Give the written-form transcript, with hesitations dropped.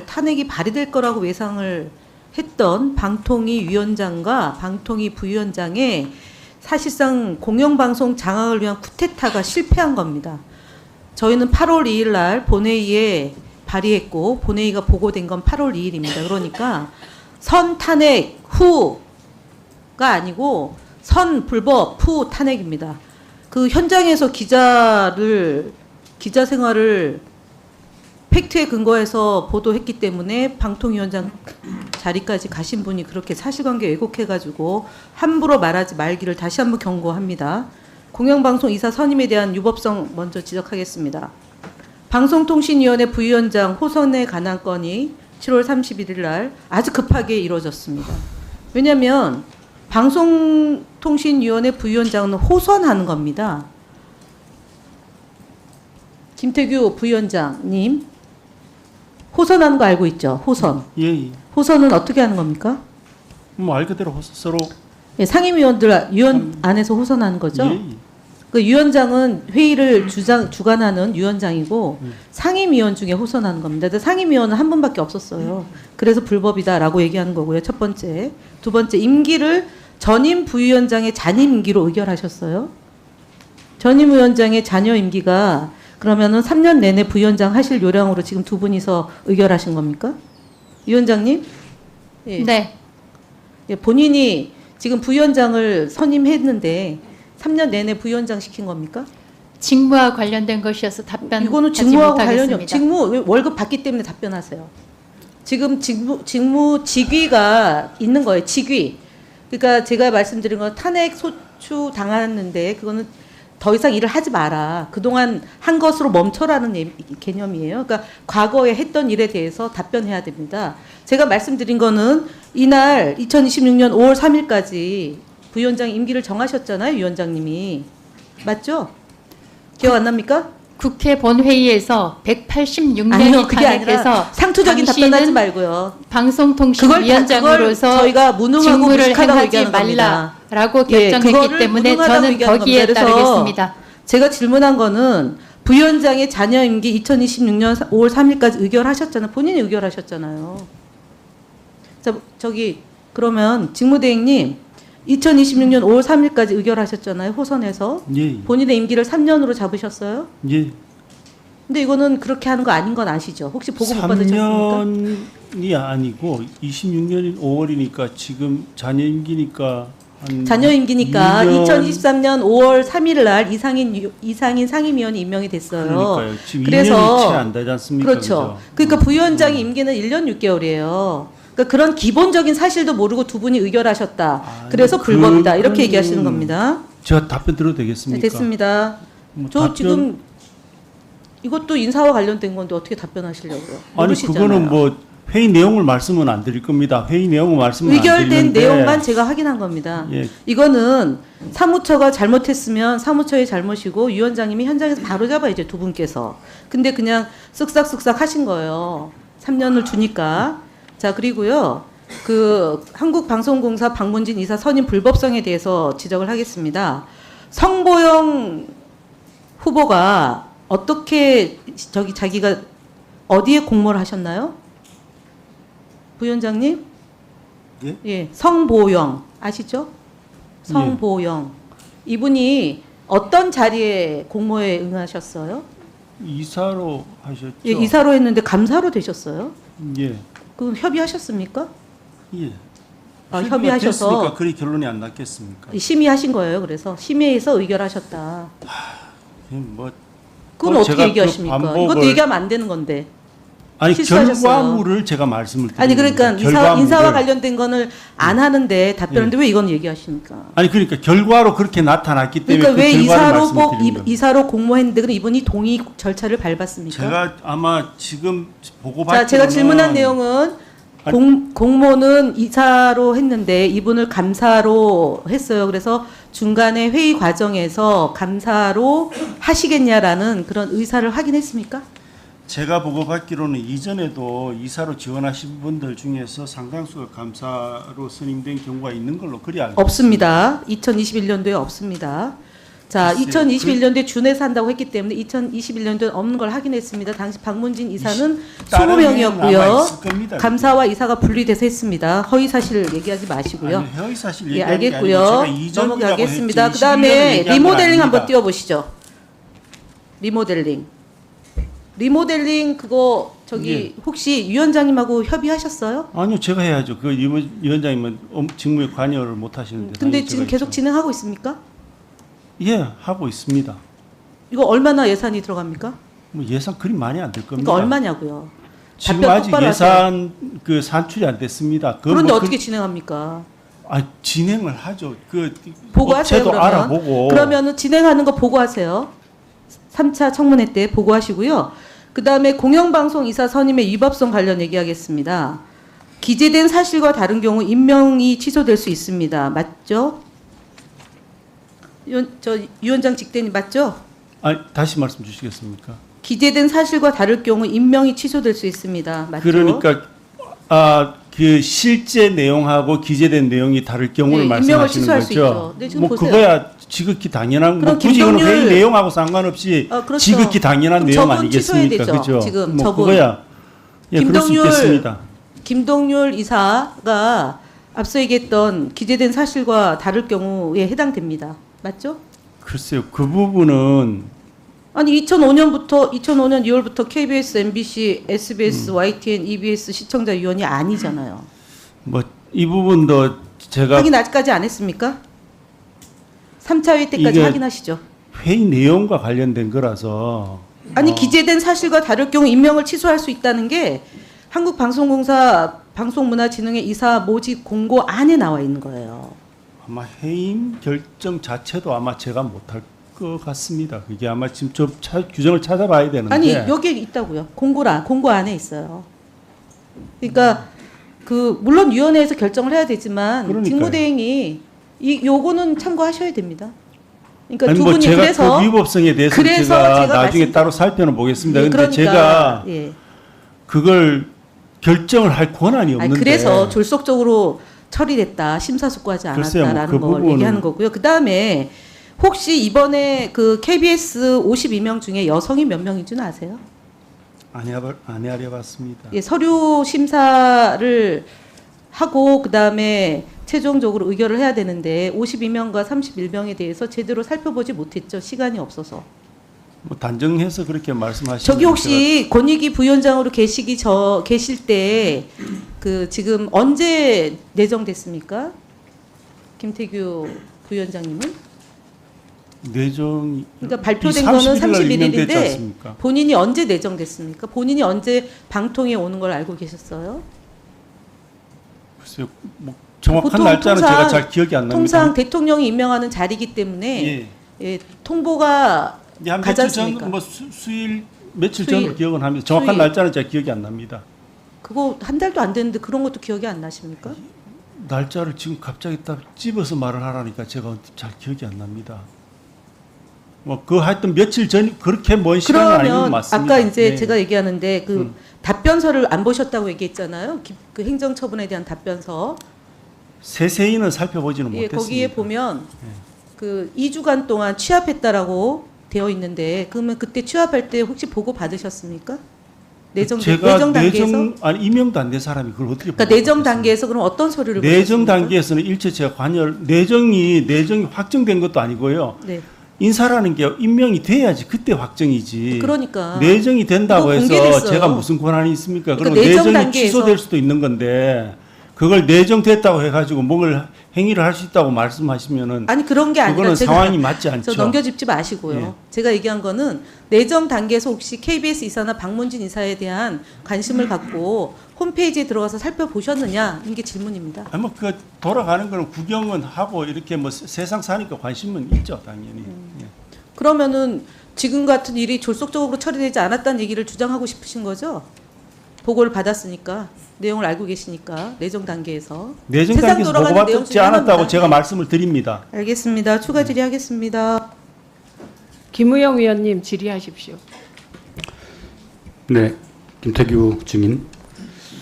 탄핵이 발의될 거라고 예상을 했던 방통위 위원장과 방통위 부위원장의 사실상 공영방송 장악을 위한 쿠데타가 실패한 겁니다. 저희는 8월 2일 날 본회의에 발의했고 본회의가 보고된 건 8월 2일입니다. 그러니까 선 탄핵 후가 아니고 선 불법 후 탄핵입니다. 그 현장에서 기자 생활을 팩트에 근거해서 보도했기 때문에 방통위원장 자리까지 가신 분이 그렇게 사실관계 왜곡해가지고 함부로 말하지 말기를 다시 한번 경고합니다. 공영방송 이사 선임에 대한 유법성 먼저 지적하겠습니다. 방송통신위원회 부위원장 호선에 관한 건이 7월 31일 날 아주 급하게 이루어졌습니다. 왜냐하면 방송통신위원회 부위원장은 호선하는 겁니다. 김태규 부위원장님 호선하는 거 알고 있죠? 호선. 예. 호선은 어떻게 하는 겁니까? 뭐 말 그대로 서로 예, 상임위원들 위원 안에서 호선하는 거죠. 예. 그 위원장은 회의를 주관하는 위원장이고 상임위원 중에 호선하는 겁니다. 근데 상임위원은 한 분밖에 없었어요. 그래서 불법이다라고 얘기하는 거고요. 첫 번째. 두 번째, 임기를 전임 부위원장의 잔임 임기로 의결하셨어요. 전임 위원장의 잔여 임기가 그러면은 3년 내내 부위원장 하실 요량으로 지금 두 분이서 의결하신 겁니까? 위원장님? 예. 네. 예, 본인이 지금 부위원장을 선임했는데 3년 내내 부위원장 시킨 겁니까? 직무와 관련된 것이어서 답변. 이거는 직무하고 관련이 직무 월급 받기 때문에 답변하세요. 지금 직위가 있는 거예요. 직위. 그러니까 제가 말씀드린 건 탄핵 소추 당하는데 그거는 더 이상 일을 하지 마라. 그동안 한 것으로 멈춰라는 개념이에요. 그러니까 과거에 했던 일에 대해서 답변해야 됩니다. 제가 말씀드린 거는 이날 2026년 5월 3일까지 부위원장 임기를 정하셨잖아요. 위원장님이. 맞죠? 기억 안 납니까? 국회 본회의에서 186년이 아니요. 그게 탄핵해서 아니라 상투적인 답변하지 말고요. 방송통신위원장으로서 저희가 무능하고 직무를 무식하다고 행하지 얘기하는 겁니다. 말라라고 예, 결정했기 그거를 때문에 무능하다고 저는 얘기하는 거기에 겁니다. 그래서 따르겠습니다. 제가 질문한 거는 부위원장의 잔여 임기 2026년 5월 3일까지 의결하셨잖아요. 본인이 의결하셨잖아요. 자, 그러면 직무대행님 2026년 5월 3일까지 의결하셨잖아요. 호선에서. 예. 본인의 임기를 3년으로 잡으셨어요. 예. 근데 이거는 그렇게 하는 거 아닌 건 아시죠? 혹시 보고 못 받으셨습니까? 3년이 아니고 26년인 5월이니까 지금 잔여 임기니까 잔여 임기니까 2년 2023년 5월 3일 날 이상인 상임위원이 임명이 됐어요. 그러니까요. 지금 그래서 2년이 채 안 되지 않습니까? 그렇죠. 그러니까 부위원장의 임기는 1년 6개월이에요. 그러니까 그런 기본적인 사실도 모르고 두 분이 의결하셨다. 그래서 불법이다. 이렇게 얘기하시는 겁니다. 제가 답변 들어도 네, 되겠습니까? 됐습니다. 뭐 저 지금 이것도 인사와 관련된 건데 어떻게 답변하시려고요? 아니 모르시잖아요. 그거는 뭐 회의 내용을 말씀은 안 드릴 겁니다. 회의 내용을 말씀은 안 의결된 드리는데 내용만 제가 확인한 겁니다. 예. 이거는 사무처가 잘못했으면 사무처의 잘못이고 위원장님이 현장에서 바로 잡아야죠. 두 분께서. 근데 그냥 쓱싹쓱싹 하신 거예요. 3년을 주니까. 자, 그리고요. 그 한국방송공사 박문진 이사 선임 불법성에 대해서 지적을 하겠습니다. 성보영 후보가 어떻게 자기가 어디에 공모를 하셨나요? 부위원장님? 예? 예, 성보영 아시죠? 성보영. 이분이 어떤 자리에 공모에 응하셨어요? 이사로 하셨죠? 예, 이사로 했는데 감사로 되셨어요? 예. 그럼 협의하셨습니까? 예. 협의하셔서 됐으니까 그리 결론이 안 났겠습니까? 심의하신 거예요. 그래서 심의해서 의결하셨다. 뭐 그건 뭐 어떻게 제가 그 얘기하십니까? 반복을- 이것도 얘기하면 안 되는 건데. 아니 실수하셨어요. 결과물을 제가 말씀을 드리는 아니 그러니까 겁니다. 결과물을. 인사와 관련된 거는 안 하는데 답변하는데 왜 이건 얘기하십니까? 아니 그러니까 결과로 그렇게 나타났기 때문에 그러니까 왜 그 결과를 이사로 말씀드리는 겁니다. 이사로 공모했는데 그럼 이분이 동의 절차를 밟았습니까? 제가 아마 지금 보고받기로는 자, 제가 질문한 내용은 공모는 이사로 했는데 이분을 감사로 했어요. 그래서 중간에 회의 과정에서 감사로 하시겠냐라는 그런 의사를 확인했습니까? 제가 보고받기로는 이전에도 이사로 지원하신 분들 중에서 상당수가 감사로 선임된 경우가 있는 걸로 그리 알고 없습니다. 2021년도에 없습니다. 자, 글쎄요. 2021년도에 준해서 한다고 했기 때문에 2021년도에 없는 걸 확인했습니다. 당시 박문진 이사는 다른 해는 아마 20명이었고요. 있을 겁니다. 감사와 이사가 분리돼서 했습니다. 허위 사실 얘기하지 마시고요. 아니, 허위 사실 예, 얘기한 게 알겠고요. 아니고 제가 이전이라고 넘어가겠습니다. 했지, 그다음에 21년을 얘기한 건 리모델링 한번 아닙니다. 띄워보시죠. 리모델링 그거 저기 예. 혹시 위원장님하고 협의하셨어요? 아니요, 제가 해야죠. 그 위원장님은 직무에 관여를 못 하시는데. 근데 당연히 지금 제가 계속 있죠. 진행하고 있습니까? 예, 하고 있습니다. 이거 얼마나 예산이 들어갑니까? 뭐 예산 그리 많이 안 될 겁니다. 그러니까 얼마냐고요? 지금 답변 아직 똑바로 예산 그 산출이 안 됐습니다. 그런데 뭐 어떻게 진행합니까? 진행을 하죠. 그 보고하세요. 업체도 그러면. 알아보고. 그러면은 진행하는 거 보고하세요. 3차 청문회 때 보고하시고요. 그다음에 공영방송 이사 선임의 위법성 관련 얘기하겠습니다. 기재된 사실과 다른 경우 임명이 취소될 수 있습니다. 맞죠? 위원장 직대님 맞죠? 다시 말씀 주시겠습니까? 기재된 사실과 다를 경우 임명이 취소될 수 있습니다. 맞죠? 그러니까 그 실제 내용하고 기재된 내용이 다를 경우를 네, 말씀하시는 임명을 취소할 수 거죠. 있죠. 네, 지금 뭐 보세요. 그거야 지극히 당연한 그럼 뭐 굳이 그건 김동률- 회의 내용하고 상관없이 그렇죠. 지극히 당연한 그럼 내용 저분 아니겠습니까? 취소해야 되죠. 그죠? 지금 뭐 저분. 그거야 그럴 수 있겠습니다. 김동률 이사가 앞서 얘기했던 기재된 사실과 다를 경우에 해당됩니다. 맞죠? 글쎄요, 그 부분은 아니 2005년 2월부터 KBS, MBC, SBS, YTN, EBS 시청자 위원이 아니잖아요. 뭐 이 부분도 제가 확인 아직까지 안 했습니까? 3차 회의 때까지 이게- 확인하시죠. 회의 내용과 관련된 거라서 아니 기재된 사실과 다를 경우 임명을 취소할 수 있다는 게 한국방송공사 방송문화진흥회 이사 모집 공고 안에 나와 있는 거예요. 아마 해임 결정 자체도 아마 제가 못할 것 같습니다. 그게 아마 지금 규정을 찾아봐야 되는데. 아니 여기에 있다고요. 공고 안에 있어요. 그러니까 그 물론 위원회에서 결정을 해야 되지만 그러니까요. 직무대행이 요거는 참고하셔야 됩니다. 그러니까 아니 두 뭐 분이 제가 그래서 그 위법성에 대해서 그래서 제가 제가 나중에 말씀- 따로 살펴는 보겠습니다. 예, 근데 제가 예. 그걸 결정을 할 권한이 아니, 없는데. 그래서 졸속적으로 처리됐다, 심사숙고하지 글쎄요, 않았다라는 뭐 그 걸 부분은- 얘기하는 거고요. 그 다음에 혹시 이번에 그 KBS 52명 중에 여성이 몇 명인지는 아세요? 안 해봤습니다. 예, 서류 심사를 하고 그 다음에 최종적으로 의결을 해야 되는데 52명과 31명에 대해서 제대로 살펴보지 못했죠. 시간이 없어서. 뭐 단정해서 그렇게 말씀하시면 저기 혹시 권익위 부위원장으로 계실 때 그 지금 언제 내정됐습니까? 김태규 부위원장님은? 내정이 그러니까 발표된 이 거는 31일 날 임명됐지 31일인데 않습니까? 본인이 언제 내정됐습니까? 본인이 언제 방통에 오는 걸 알고 계셨어요? 글쎄요, 뭐 정확한 보통 날짜는 통상- 제가 잘 기억이 안 납니다. 통상 대통령이 임명하는 자리이기 때문에 예. 예, 통보가 한 가지 며칠 않습니까? 전, 뭐 수일 며칠 수일. 전으로 기억은 합니다. 정확한 수일. 날짜는 제가 기억이 안 납니다. 그거 한 달도 안 됐는데 그런 것도 기억이 안 나십니까? 날짜를 지금 갑자기 딱 집어서 말을 하라니까 제가 잘 기억이 안 납니다. 뭐 그 하여튼 며칠 전 그렇게 먼 시간은 아니면 그러면 맞습니다. 아까 이제 예. 제가 얘기하는데 그 답변서를 안 보셨다고 얘기했잖아요. 그 행정처분에 대한 답변서. 세세히는 살펴보지는 예, 못했습니다. 거기에 보면 예. 그 2주간 동안 취합했다라고 되어 있는데 그러면 그때 취합할 때 혹시 보고 받으셨습니까? 내정 단계에서? 아니 임명도 안 된 사람이 그걸 어떻게 그러니까 보고 내정 받겠습니까? 단계에서 그럼 어떤 서류를 내정 보셨습니까? 단계에서는 일체 제가 관여를 내정이 확정된 것도 아니고요. 네. 인사라는 게 임명이 돼야지 그때 확정이지. 그러니까 내정이 된다고 그거 해서 공개됐어요. 제가 무슨 권한이 있습니까? 그러니까 그러면 내정 내정이 단계에서- 취소될 수도 있는 건데 그걸 내정됐다고 해가지고 뭘 행위를 할 수 있다고 말씀하시면은 아니 그런 게 아니라 그거는 제가 상황이 맞지 않죠. 저 넘겨짚지 마시고요. 예. 제가 얘기한 거는 내정 단계에서 혹시 KBS 이사나 박문진 이사에 대한 관심을 갖고 홈페이지에 들어가서 살펴보셨느냐 이게 질문입니다. 아니 뭐그 돌아가는 거는 구경은 하고 이렇게 뭐 세상 사니까 관심은 있죠 당연히. 예. 그러면은 지금 같은 일이 졸속적으로 처리되지 않았다는 얘기를 주장하고 싶으신 거죠? 보고를 받았으니까 내용을 알고 계시니까 내정 단계에서 내정 세상 단계에서 돌아가는 내용 보고받지 중에 않았다고 하나입니다. 제가 네. 말씀을 드립니다. 알겠습니다. 추가 질의하겠습니다. 김우영 위원님 질의하십시오. 네, 김태규 증인